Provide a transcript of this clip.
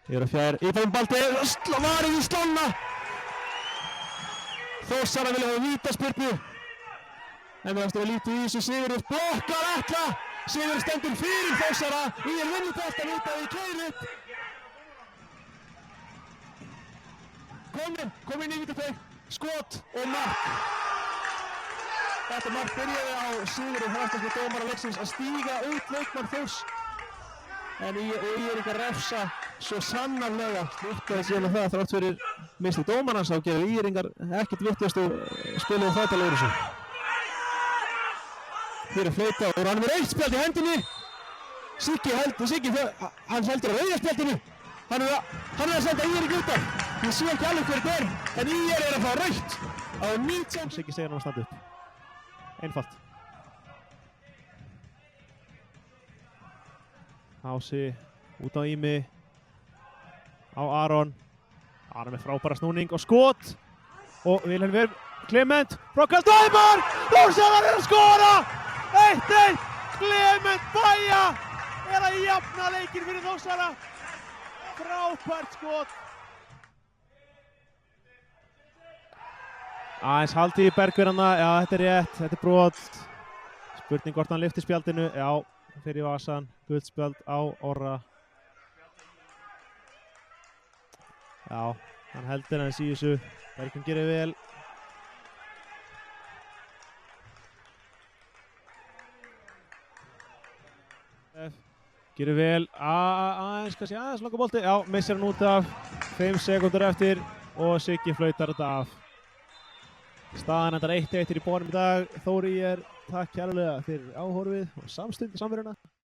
Yfir að fjær, Íbæn Balti, varið í slána. Þórsara vilja hafa vítaspyrnu. En við eftir að líta í þessu Sigurður blokkar Atla. Sigurður stendur fyrir Þórsara. Ír vinnur þetta vitaði í keilu. Komin í vítateig, skot og mark. Þetta mark byrjaði á Sigurður Hafsteinsson dómara leiksins að stíga út leikmann Þórs. En Íringar refsa svo sannarlega slíkkaði síðan á það þrátt fyrir misti dómarans á gerði Íringar ekkert vittlust og spiluðu þrætalegur þessu. Fyrir flauta og hann er eitt spjald í hendinni. Siggi hann heldur á rauða spjaldinu. Hann er að senda Íring út af. Ég sé ekki alveg hver þetta en Ír að fá rautt á 19. Siggi segir hann að standa upp. Einfalt. Ási út á Ími á Aron með frábæra snúning og skot og Vilhelm Clement frá Kaldæmar Þórsara er að skora 1-1 Clement Bæja er að jafna leikinn fyrir Þórsara frábært skot aðeins haldið í Bergverðana já þetta er rétt, þetta er brot spurning hvort hann lyfti spjaldinu já fyrir vasan, guldspjald á Orra já, hann heldur hans í þessu Bergvin gerir vel gerir vel aðeins langa bolti já, missir hann út af 5 sekúndur eftir og Siggi flautar þetta af staðan endar 1-1 í bónum í dag Þór Ír takk kærlega fyrir áhorfið og samveruna